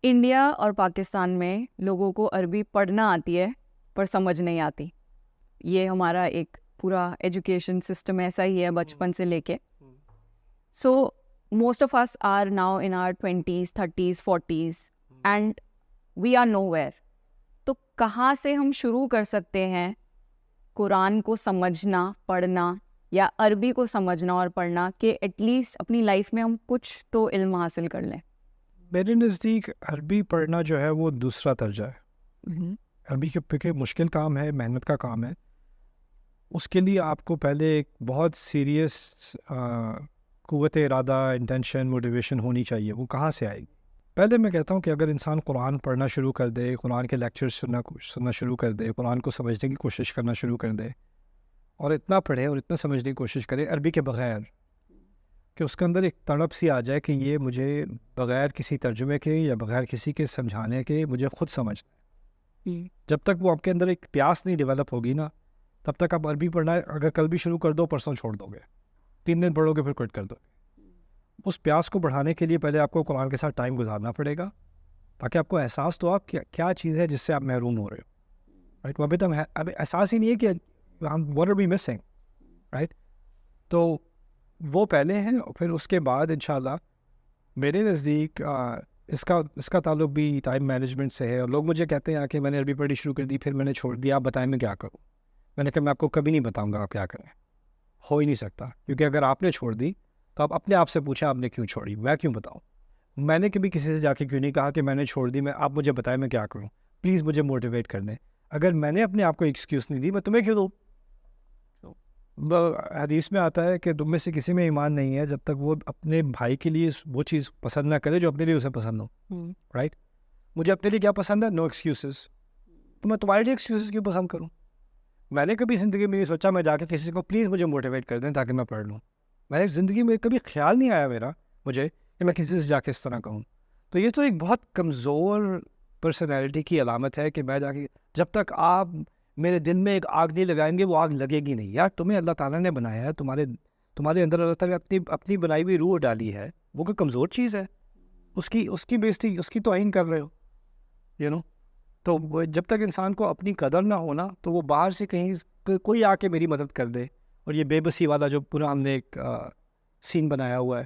India اور پاکستان میں لوگوں کو عربی پڑھنا آتی ہے پر سمجھ نہیں آتی. یہ ہمارا ایک پورا ایجوکیشن سسٹم ایسا ہی ہے بچپن سے لے کے. So most of us are now in our 20s, 30s, 40s and we are nowhere. تو کہاں سے ہم شروع کر سکتے ہیں قرآن کو سمجھنا پڑھنا یا عربی کو سمجھنا اور پڑھنا کہ ایٹ لیسٹ اپنی لائف میں ہم کچھ تو علم حاصل کر لیں؟ میرے نزدیک عربی پڑھنا جو ہے وہ دوسرا درجہ ہے. عربی کے مشکل کام ہے, محنت کا کام ہے. اس کے لیے آپ کو پہلے ایک بہت سیریس قوت ارادہ, انٹینشن, موٹیویشن ہونی چاہیے. وہ کہاں سے آئے گی؟ پہلے میں کہتا ہوں کہ اگر انسان قرآن پڑھنا شروع کر دے, قرآن کے لیکچر سننا شروع کر دے, قرآن کو سمجھنے کی کوشش کرنا شروع کر دے, اور اتنا پڑھے اور اتنا سمجھنے کی کوشش کرے عربی کے بغیر, کہ اس کے اندر ایک تڑپ سی آ جائے کہ یہ مجھے بغیر کسی ترجمے کے یا بغیر کسی کے سمجھانے کے مجھے خود سمجھنا ہے. جب تک وہ آپ کے اندر ایک پیاس نہیں ڈیولپ ہوگی نا, تب تک آپ عربی پڑھنا اگر کل بھی شروع کر دو, پرسوں چھوڑ دو گے, 3 دن پڑھو گے پھر کوئٹ کر دو گے. اس پیاس کو بڑھانے کے لیے پہلے آپ کو قرآن کے ساتھ ٹائم گزارنا پڑے گا, تاکہ آپ کو احساس تو آپ کیا چیز ہے جس سے آپ محروم ہو رہے ہو. رائٹ, وہ ابھی احساس ہی نہیں ہے کہ what are we missing, right. تو وہ پہلے ہیں, اور پھر اس کے بعد انشاءاللہ میرے نزدیک اس کا تعلق بھی ٹائم مینجمنٹ سے ہے. اور لوگ مجھے کہتے ہیں کہ میں نے عربی پڑھنی شروع کر دی, پھر میں نے چھوڑ دیا, آپ بتائیں میں کیا کروں. میں نے کہا میں آپ کو کبھی نہیں بتاؤں گا آپ کیا کریں, ہو ہی نہیں سکتا. کیونکہ اگر آپ نے چھوڑ دی تو آپ اپنے آپ سے پوچھیں آپ نے کیوں چھوڑی, میں کیوں بتاؤں. میں نے کبھی کسی سے جا کے کیوں نہیں کہا کہ میں نے چھوڑ دی, آپ مجھے بتائیں میں کیا کروں, پلیز مجھے موٹیویٹ کر دیں. اگر میں نے اپنے آپ کو ایکسکیوز نہیں دی, میں تمہیں کیوں دوں. حدیث میں آتا ہے کہ تم میں سے کسی میں ایمان نہیں ہے جب تک وہ اپنے بھائی کے لیے وہ چیز پسند نہ کرے جو اپنے لیے اسے پسند ہو. رائٹ, مجھے اپنے لیے کیا پسند ہے, نو ایکسکیوزز. تو میں تمہارے لیے ایکسکیوزز کیوں پسند کروں. میں نے کبھی زندگی میں نہیں سوچا میں جا کے کسی کو پلیز مجھے موٹیویٹ کر دیں تاکہ میں پڑھ لوں. میں نے زندگی میں کبھی خیال نہیں آیا میرا مجھے کہ میں کسی سے جا کے اس طرح کہوں. تو یہ تو ایک بہت کمزور پرسنالٹی کی علامت ہے کہ میں جا کے, جب تک آپ میرے دل میں ایک آگ نہیں لگائیں گے وہ آگ لگے گی نہیں. یار تمہیں اللہ تعالیٰ نے بنایا ہے, تمہارے اندر اللہ تعالیٰ نے اپنی بنائی ہوئی روح ڈالی ہے, وہ کوئی کمزور چیز ہے, اس کی بےزتی, اس کی توہین کر رہے ہو, تو جب تک انسان کو اپنی قدر نہ ہونا تو وہ باہر سے کہیں کوئی آ کے میری مدد کر دے. اور یہ بے بسی والا جو پورا ہم نے ایک سین بنایا ہوا ہے,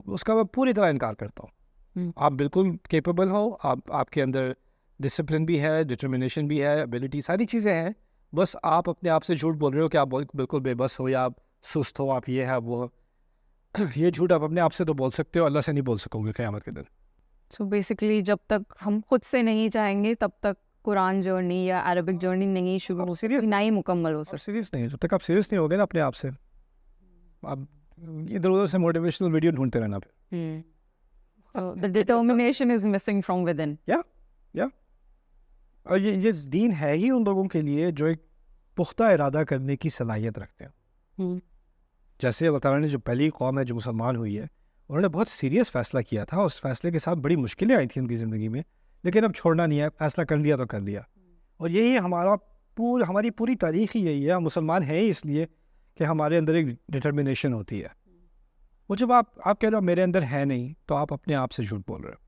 اس کا میں پوری طرح انکار کرتا ہوں. آپ بالکل کیپیبل ہو, آپ کے اندر ڈسپلن بھی ہے, ڈٹرمنیشن بھی ہے, ایبلٹی, ساری چیزیں ہیں. بس آپ اپنے آپ سے جھوٹ بول رہے ہو کہ آپ بالکل بے بس ہو, یا آپ سست ہو, آپ یہ ہے وہ. یہ جھوٹ آپ اپنے آپ سے تو بول سکتے ہو, اللہ سے نہیں بول سکو گے قیامت کے دن. سو بیسیکلی جب تک ہم خود سے نہیں چاہیں گے تب تک قرآن جرنی یا عربک جرنی نہیں شروع ہو سکتی, نہ ہی مکمل ہو سکتی. سیریس نہیں, جب تک آپ سیریس نہیں ہوگے نا اپنے آپ سے, آپ ادھر ادھر سے موٹیویشنل ویڈیو ڈھونڈتے رہنا پھر. So the determination is missing from within. Yeah. اور یہ دین ہے ہی ان لوگوں کے لیے جو ایک پختہ ارادہ کرنے کی صلاحیت رکھتے ہیں. جیسے اللہ تعالیٰ نے جو پہلی قوم ہے جو مسلمان ہوئی ہے, انہوں نے بہت سیریس فیصلہ کیا تھا. اس فیصلے کے ساتھ بڑی مشکلیں آئی تھیں ان کی زندگی میں, لیکن اب چھوڑنا نہیں ہے, فیصلہ کر لیا تو کر لیا. اور یہی ہماری پوری تاریخ ہی یہی ہے. ہم مسلمان ہیں ہی اس لیے کہ ہمارے اندر ایک ڈٹرمنیشن ہوتی ہے. وہ جب آپ کہہ رہے ہو میرے اندر ہے نہیں, تو آپ اپنے آپ سے جھوٹ بول رہے ہو.